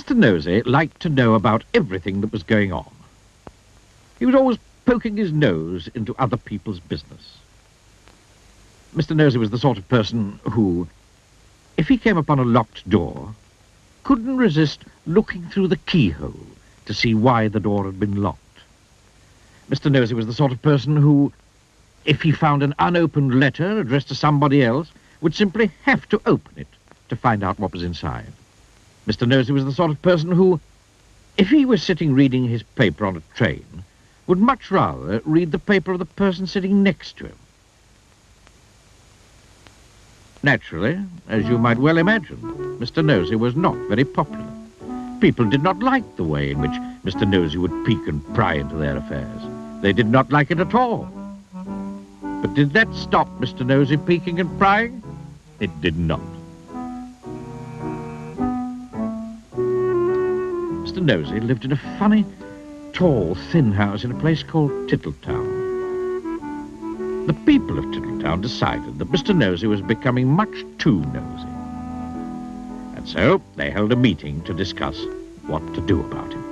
Mr. Nosey liked to know about everything that was going on. He was always poking his nose into other people's business. Mr. Nosey was the sort of person who, if he came upon a locked door, couldn't resist looking through the keyhole to see why the door had been locked. Mr. Nosey was the sort of person who, if he found an unopened letter addressed to somebody else, would simply have to open it to find out what was inside. Mr. Nosey was the sort of person who, if he was sitting reading his paper on a train, would much rather read the paper of the person sitting next to him. Naturally, as you might well imagine, Mr. Nosey was not very popular. People did not like the way in which Mr. Nosey would peek and pry into their affairs. They did not like it at all. But did that stop Mr. Nosey peeking and prying? It did not. Mr. Nosey lived in a funny, tall, thin house in a place called Tittletown. The people of Tittletown decided that Mr. Nosey was becoming much too nosy. And so they held a meeting to discuss what to do about him.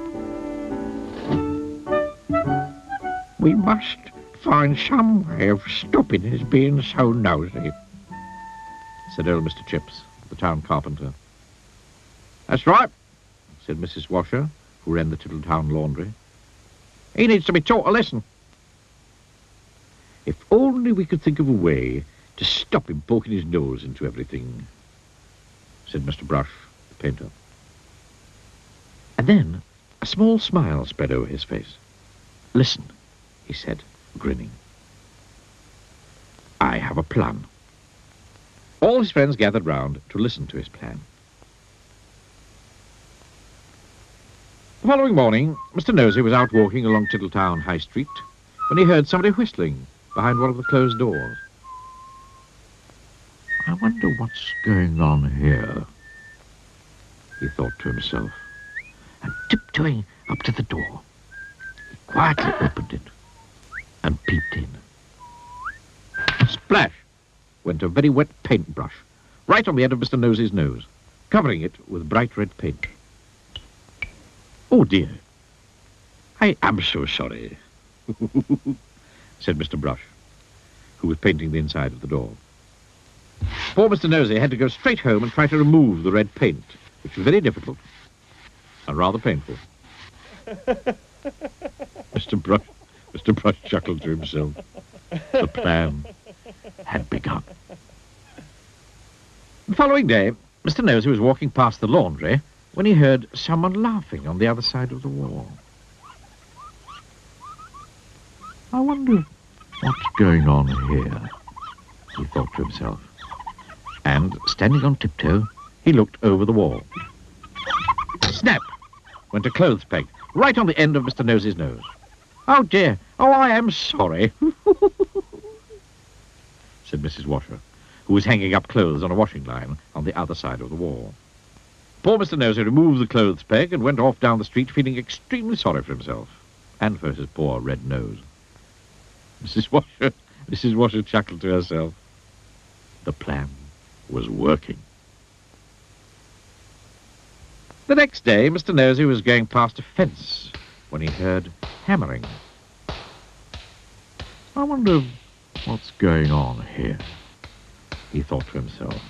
We must find some way of stopping his being so nosy, said old Mr. Chips, the town carpenter. That's right, said Mrs. Washer, who ran the Tittletown laundry. He needs to be taught a lesson. If only we could think of a way to stop him poking his nose into everything, said Mr. Brush, the painter. And then a small smile spread over his face. Listen, he said, grinning. I have a plan. All his friends gathered round to listen to his plan. The following morning, Mr. Nosey was out walking along Tittletown High Street when he heard somebody whistling behind one of the closed doors. I wonder what's going on here, he thought to himself, and tiptoeing up to the door, he quietly opened it and peeped in. Splash went a very wet paintbrush right on the end of Mr. Nosey's nose, covering it with bright red paint. Oh, dear. I am so sorry, said Mr. Brush, who was painting the inside of the door. Poor Mr. Nosey had to go straight home and try to remove the red paint, which was very difficult and rather painful. Mr. Brush chuckled to himself. The plan had begun. The following day, Mr. Nosey was walking past the laundry when he heard someone laughing on the other side of the wall. I wonder what's going on here, he thought to himself. And, standing on tiptoe, he looked over the wall. Snap! Went a clothes peg right on the end of Mr. Nosey's nose. Oh, dear. Oh, I am sorry, said Mrs. Washer, who was hanging up clothes on a washing line on the other side of the wall. Poor Mr. Nosey removed the clothes peg and went off down the street feeling extremely sorry for himself and for his poor red nose. Mrs. Washer chuckled to herself. The plan was working. The next day, Mr. Nosey was going past a fence when he heard hammering. I wonder what's going on here, he thought to himself.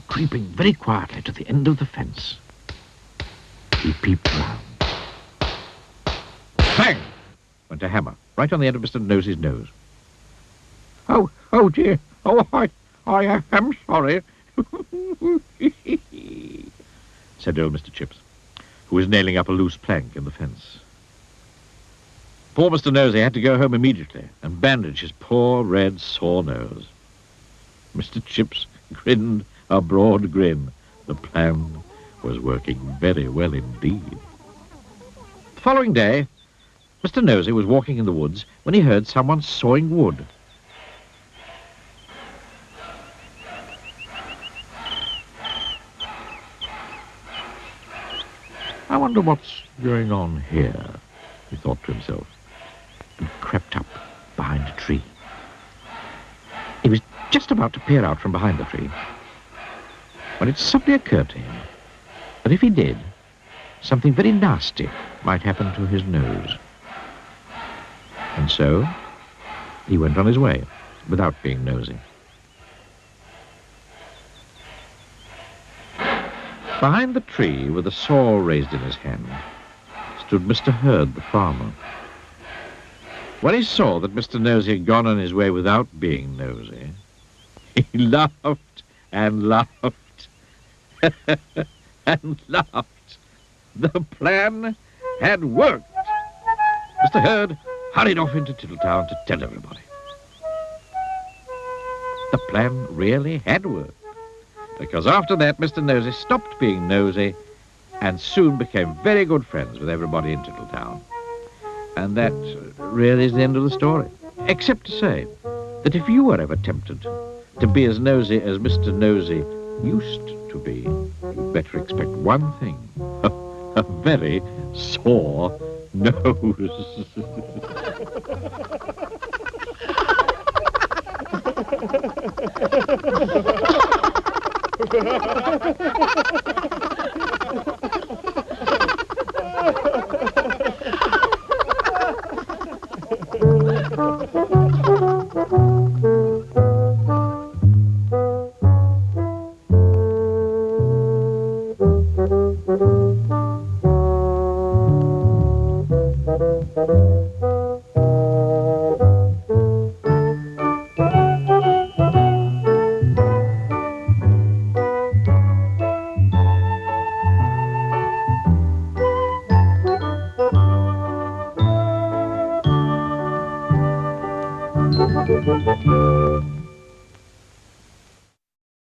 Creeping very quietly to the end of the fence, he peeped round. Bang! Went a hammer right on the end of Mr. Nosey's nose. Oh dear. Oh, I am sorry, said old Mr. Chips, who was nailing up a loose plank in the fence. Poor Mr. Nosey had to go home immediately and bandage his poor red sore nose. Mr. Chips grinned a broad grin. The plan was working very well indeed. The following day, Mr. Nosey was walking in the woods when he heard someone sawing wood. I wonder what's going on here, he thought to himself, and crept up behind a tree. He was just about to peer out from behind the tree when it suddenly occurred to him that if he did, something very nasty might happen to his nose. And so he went on his way without being nosy. Behind the tree, with a saw raised in his hand, stood Mr. Hurd, the farmer. When he saw that Mr. Nosey had gone on his way without being nosy, he laughed and laughed and laughed. The plan had worked. Mr. Hurd hurried off into Tittletown to tell everybody. The plan really had worked, because after that Mr. Nosey stopped being nosy and soon became very good friends with everybody in Tittletown. And that really is the end of the story, except to say that if you were ever tempted to be as nosy as Mr. Nosey used to be, you'd better expect one thing, a very sore nose.